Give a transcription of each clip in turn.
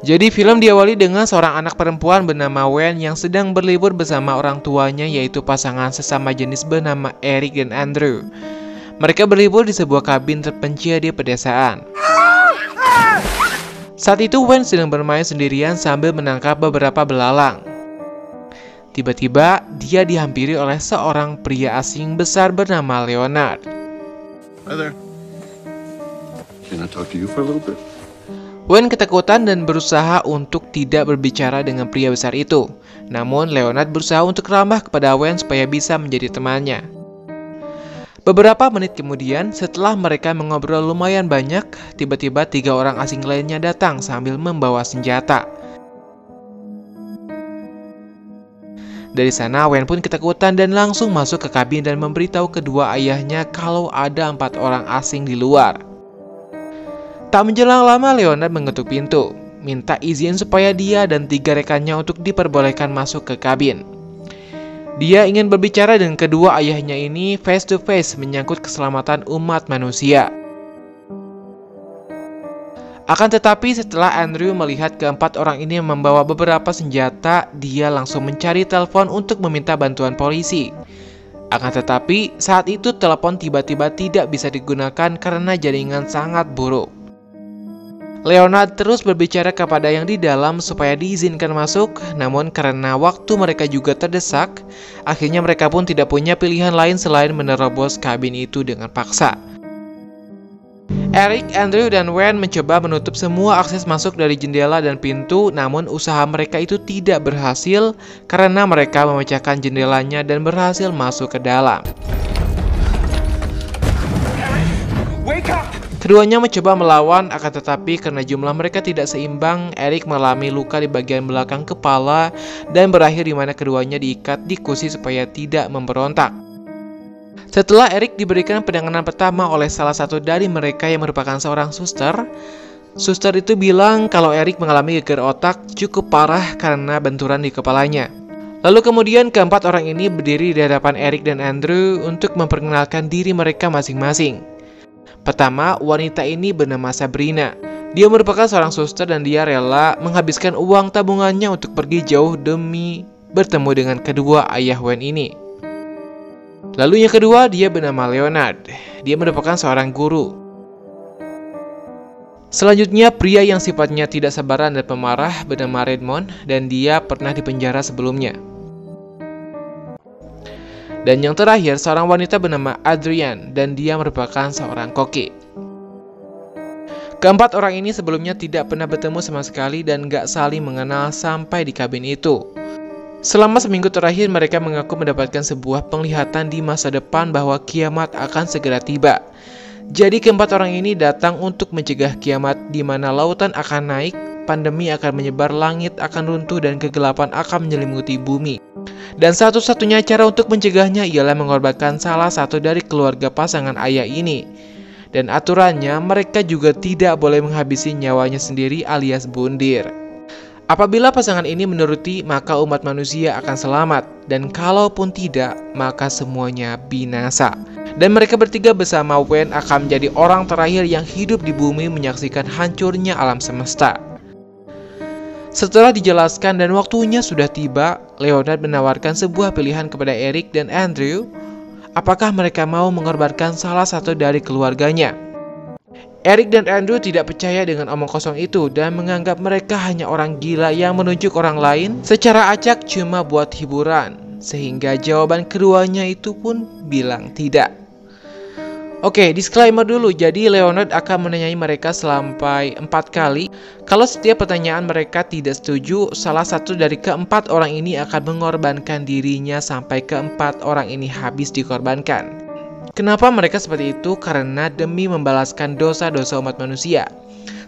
Jadi film diawali dengan seorang anak perempuan bernama Wen yang sedang berlibur bersama orang tuanya, yaitu pasangan sesama jenis bernama Eric dan Andrew. Mereka berlibur di sebuah kabin terpencil di pedesaan. Saat itu Wen sedang bermain sendirian sambil menangkap beberapa belalang. Tiba-tiba dia dihampiri oleh seorang pria asing besar bernama Leonard. Hi there. Can I talk to you for a little bit? Wen ketakutan dan berusaha untuk tidak berbicara dengan pria besar itu. Namun Leonard berusaha untuk ramah kepada Wen supaya bisa menjadi temannya. Beberapa menit kemudian, setelah mereka mengobrol lumayan banyak, tiba-tiba 3 orang asing lainnya datang sambil membawa senjata. Dari sana Wen pun ketakutan dan langsung masuk ke kabin dan memberitahu kedua ayahnya kalau ada 4 orang asing di luar. Tak menjelang lama Leonard mengetuk pintu, minta izin supaya dia dan 3 rekannya untuk diperbolehkan masuk ke kabin. Dia ingin berbicara dengan kedua ayahnya ini face to face menyangkut keselamatan umat manusia. Akan tetapi setelah Andrew melihat keempat orang ini membawa beberapa senjata, dia langsung mencari telepon untuk meminta bantuan polisi. Akan tetapi saat itu telepon tiba-tiba tidak bisa digunakan karena jaringan sangat buruk. Leonard terus berbicara kepada yang di dalam supaya diizinkan masuk, namun karena waktu mereka juga terdesak, akhirnya mereka pun tidak punya pilihan lain selain menerobos kabin itu dengan paksa. Eric, Andrew, dan Wen mencoba menutup semua akses masuk dari jendela dan pintu, namun usaha mereka itu tidak berhasil karena mereka memecahkan jendelanya dan berhasil masuk ke dalam. Keduanya mencoba melawan, akan tetapi karena jumlah mereka tidak seimbang, Eric mengalami luka di bagian belakang kepala dan berakhir di mana keduanya diikat di kursi supaya tidak memberontak. Setelah Eric diberikan penanganan pertama oleh salah satu dari mereka yang merupakan seorang suster, suster itu bilang kalau Eric mengalami gegar otak cukup parah karena benturan di kepalanya. Lalu kemudian keempat orang ini berdiri di hadapan Eric dan Andrew untuk memperkenalkan diri mereka masing-masing. Pertama, wanita ini bernama Sabrina. Dia merupakan seorang suster dan dia rela menghabiskan uang tabungannya untuk pergi jauh demi bertemu dengan kedua ayah Wen ini. Lalu yang kedua, dia bernama Leonard. Dia merupakan seorang guru. Selanjutnya, pria yang sifatnya tidak sabaran dan pemarah bernama Redmond dan dia pernah dipenjara sebelumnya. Dan yang terakhir, seorang wanita bernama Adrian, dan dia merupakan seorang koki. Keempat orang ini sebelumnya tidak pernah bertemu sama sekali dan gak saling mengenal sampai di kabin itu. Selama seminggu terakhir, mereka mengaku mendapatkan sebuah penglihatan di masa depan bahwa kiamat akan segera tiba. Jadi keempat orang ini datang untuk mencegah kiamat di mana lautan akan naik, pandemi akan menyebar, langit akan runtuh, dan kegelapan akan menyelimuti bumi. Dan satu-satunya cara untuk mencegahnya ialah mengorbankan salah satu dari keluarga pasangan ayah ini. Dan aturannya mereka juga tidak boleh menghabisi nyawanya sendiri alias bundir. Apabila pasangan ini menuruti, maka umat manusia akan selamat. Dan kalaupun tidak, maka semuanya binasa. Dan mereka bertiga bersama Wen akan menjadi orang terakhir yang hidup di bumi menyaksikan hancurnya alam semesta. Setelah dijelaskan dan waktunya sudah tiba, Leonard menawarkan sebuah pilihan kepada Eric dan Andrew. Apakah mereka mau mengorbankan salah satu dari keluarganya? Eric dan Andrew tidak percaya dengan omong kosong itu dan menganggap mereka hanya orang gila yang menunjuk orang lain secara acak cuma buat hiburan. Sehingga jawaban keduanya itu pun bilang tidak. Oke, disclaimer dulu. Jadi Leonard akan menanyai mereka sampai 4 kali. Kalau setiap pertanyaan mereka tidak setuju, salah satu dari keempat orang ini akan mengorbankan dirinya sampai keempat orang ini habis dikorbankan. Kenapa mereka seperti itu? Karena demi membalaskan dosa-dosa umat manusia.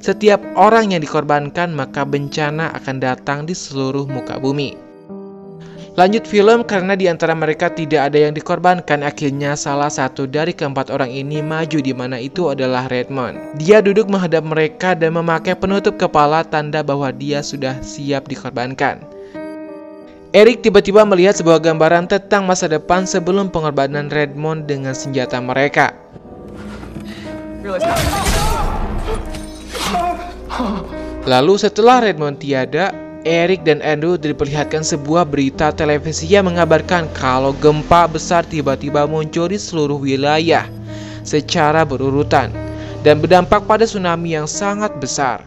Setiap orang yang dikorbankan, maka bencana akan datang di seluruh muka bumi. Lanjut film, karena di antara mereka tidak ada yang dikorbankan, akhirnya salah satu dari keempat orang ini maju, di mana itu adalah Redmond. Dia duduk menghadap mereka dan memakai penutup kepala tanda bahwa dia sudah siap dikorbankan. Eric tiba-tiba melihat sebuah gambaran tentang masa depan sebelum pengorbanan Redmond dengan senjata mereka. Lalu setelah Redmond tiada, Eric dan Andrew diperlihatkan sebuah berita televisi yang mengabarkan kalau gempa besar tiba-tiba muncul di seluruh wilayah secara berurutan dan berdampak pada tsunami yang sangat besar.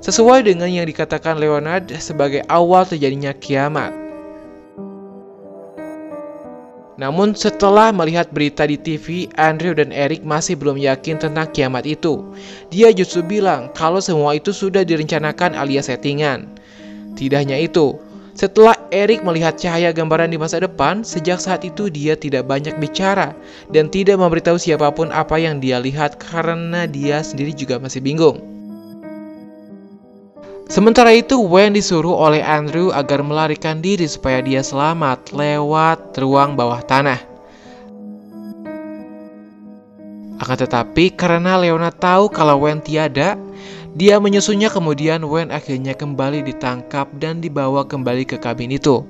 Sesuai dengan yang dikatakan Leonard sebagai awal terjadinya kiamat. Namun setelah melihat berita di TV, Andrew dan Eric masih belum yakin tentang kiamat itu. Dia justru bilang kalau semua itu sudah direncanakan alias settingan. Tidak hanya itu, setelah Eric melihat cahaya gambaran di masa depan, sejak saat itu dia tidak banyak bicara dan tidak memberitahu siapapun apa yang dia lihat karena dia sendiri juga masih bingung. Sementara itu, Wayne disuruh oleh Andrew agar melarikan diri supaya dia selamat lewat ruang bawah tanah. Akan tetapi, karena Leonard tahu kalau Wayne tiada, dia menyusulnya. Kemudian Wayne akhirnya kembali ditangkap dan dibawa kembali ke kabin itu.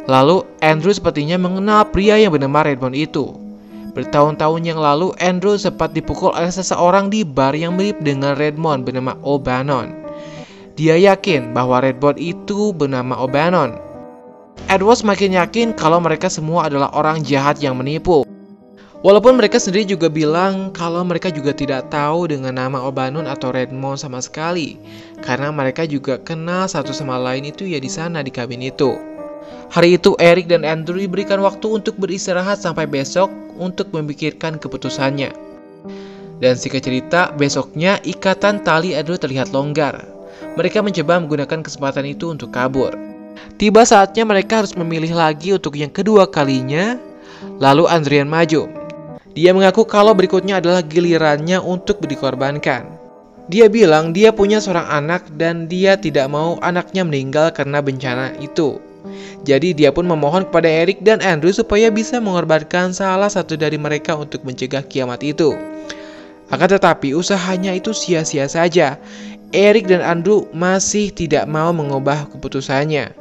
Lalu, Andrew sepertinya mengenal pria yang bernama Redmond itu. Bertahun-tahun yang lalu, Andrew sempat dipukul oleh seseorang di bar yang mirip dengan Redmond bernama O'Bannon. Dia yakin bahwa Redmond itu bernama O'Bannon. Edward semakin yakin kalau mereka semua adalah orang jahat yang menipu. Walaupun mereka sendiri juga bilang kalau mereka juga tidak tahu dengan nama O'Bannon atau Redmond sama sekali, karena mereka juga kenal satu sama lain itu ya di sana di kabin itu. Hari itu Eric dan Andrew diberikan waktu untuk beristirahat sampai besok untuk memikirkan keputusannya. Dan singkat cerita, besoknya ikatan tali Andrew terlihat longgar. Mereka mencoba menggunakan kesempatan itu untuk kabur. Tiba saatnya mereka harus memilih lagi untuk yang kedua kalinya. Lalu Adrian maju. Dia mengaku kalau berikutnya adalah gilirannya untuk dikorbankan. Dia bilang dia punya seorang anak dan dia tidak mau anaknya meninggal karena bencana itu. Jadi dia pun memohon kepada Eric dan Andrew supaya bisa mengorbankan salah satu dari mereka untuk mencegah kiamat itu. Akan tetapi usahanya itu sia-sia saja. Eric dan Andrew masih tidak mau mengubah keputusannya.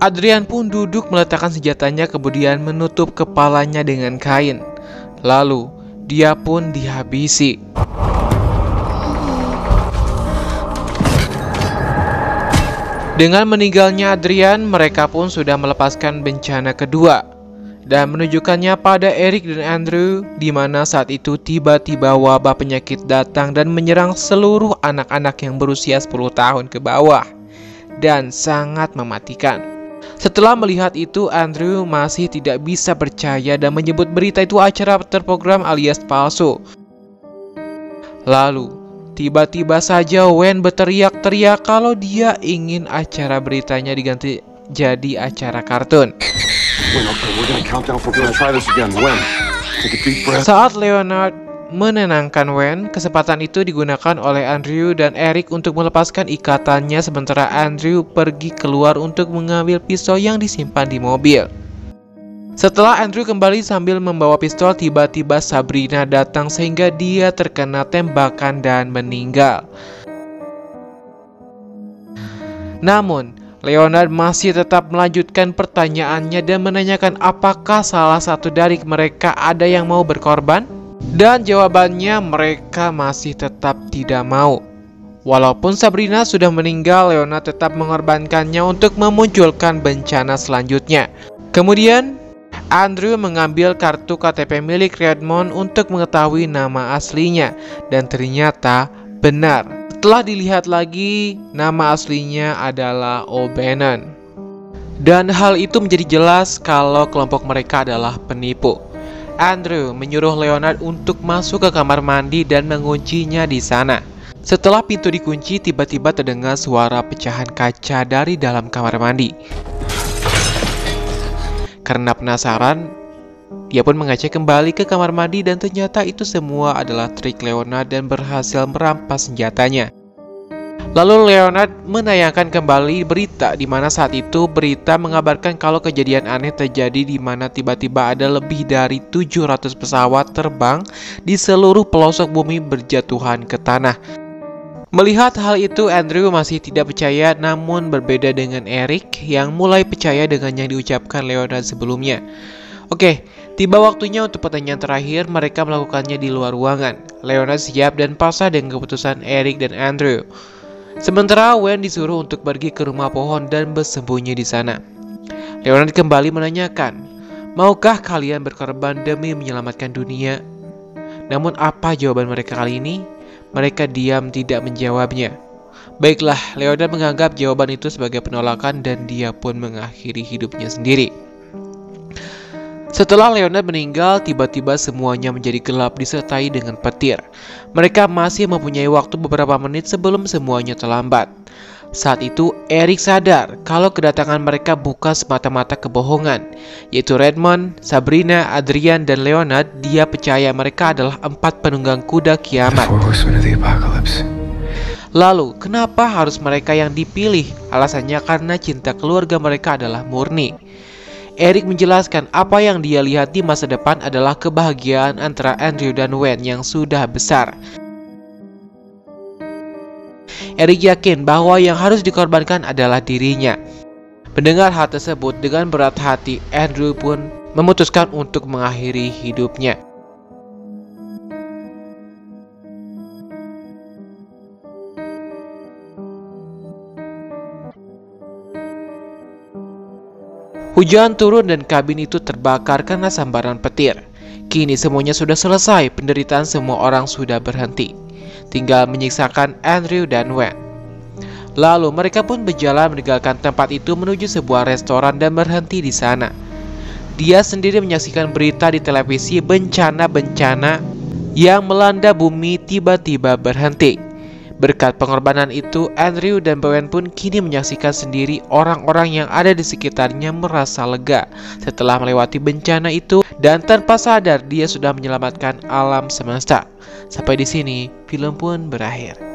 Adrian pun duduk meletakkan senjatanya kemudian menutup kepalanya dengan kain. Lalu dia pun dihabisi. Dengan meninggalnya Adrian, mereka pun sudah melepaskan bencana kedua dan menunjukkannya pada Eric dan Andrew, di mana saat itu tiba-tiba wabah penyakit datang dan menyerang seluruh anak-anak yang berusia 10 tahun ke bawah dan sangat mematikan. Setelah melihat itu, Andrew masih tidak bisa percaya dan menyebut berita itu acara terprogram alias palsu. Lalu tiba-tiba saja Wayne berteriak-teriak kalau dia ingin acara beritanya diganti jadi acara kartun. Saat Leonard menenangkan Wayne, kesempatan itu digunakan oleh Andrew dan Eric untuk melepaskan ikatannya sementara Andrew pergi keluar untuk mengambil pistol yang disimpan di mobil. Setelah Andrew kembali sambil membawa pistol, tiba-tiba Sabrina datang sehingga dia terkena tembakan dan meninggal. Namun Leonard masih tetap melanjutkan pertanyaannya dan menanyakan apakah salah satu dari mereka ada yang mau berkorban? Dan jawabannya mereka masih tetap tidak mau. Walaupun Sabrina sudah meninggal, Leonard tetap mengorbankannya untuk memunculkan bencana selanjutnya. Kemudian Andrew mengambil kartu KTP milik Redmond untuk mengetahui nama aslinya dan ternyata benar. Setelah dilihat lagi, nama aslinya adalah O'Bannon. Dan hal itu menjadi jelas kalau kelompok mereka adalah penipu. Andrew menyuruh Leonard untuk masuk ke kamar mandi dan menguncinya di sana. Setelah pintu dikunci, tiba-tiba terdengar suara pecahan kaca dari dalam kamar mandi. Karena penasaran, dia pun mengecek kembali ke kamar mandi dan ternyata itu semua adalah trik Leonard dan berhasil merampas senjatanya. Lalu Leonard menayangkan kembali berita di mana saat itu berita mengabarkan kalau kejadian aneh terjadi di mana tiba-tiba ada lebih dari 700 pesawat terbang di seluruh pelosok bumi berjatuhan ke tanah. Melihat hal itu, Andrew masih tidak percaya, namun berbeda dengan Eric yang mulai percaya dengan yang diucapkan Leonard sebelumnya. Oke, tiba waktunya untuk pertanyaan terakhir. Mereka melakukannya di luar ruangan. Leonard siap dan pasrah dengan keputusan Eric dan Andrew. Sementara Wen disuruh untuk pergi ke rumah pohon dan bersembunyi di sana. Leonard kembali menanyakan, maukah kalian berkorban demi menyelamatkan dunia? Namun apa jawaban mereka kali ini? Mereka diam tidak menjawabnya. Baiklah, Leonard menganggap jawaban itu sebagai penolakan dan dia pun mengakhiri hidupnya sendiri. Setelah Leonard meninggal, tiba-tiba semuanya menjadi gelap disertai dengan petir. Mereka masih mempunyai waktu beberapa menit sebelum semuanya terlambat. Saat itu, Eric sadar kalau kedatangan mereka bukan semata-mata kebohongan, yaitu Redmond, Sabrina, Adrian, dan Leonard. Dia percaya mereka adalah 4 penunggang kuda kiamat. Lalu, kenapa harus mereka yang dipilih? Alasannya karena cinta keluarga mereka adalah murni. Eric menjelaskan apa yang dia lihat di masa depan adalah kebahagiaan antara Andrew dan Wen yang sudah besar. Eric yakin bahwa yang harus dikorbankan adalah dirinya. Mendengar hal tersebut, dengan berat hati, Andrew pun memutuskan untuk mengakhiri hidupnya. Hujan turun dan kabin itu terbakar karena sambaran petir. Kini semuanya sudah selesai, penderitaan semua orang sudah berhenti. Tinggal menyiksakan Andrew dan Wen. Lalu mereka pun berjalan meninggalkan tempat itu menuju sebuah restoran dan berhenti di sana. Dia sendiri menyaksikan berita di televisi bencana-bencana yang melanda bumi tiba-tiba berhenti. Berkat pengorbanan itu, Andrew dan Wen pun kini menyaksikan sendiri orang-orang yang ada di sekitarnya merasa lega setelah melewati bencana itu, dan tanpa sadar dia sudah menyelamatkan alam semesta. Sampai di sini, film pun berakhir.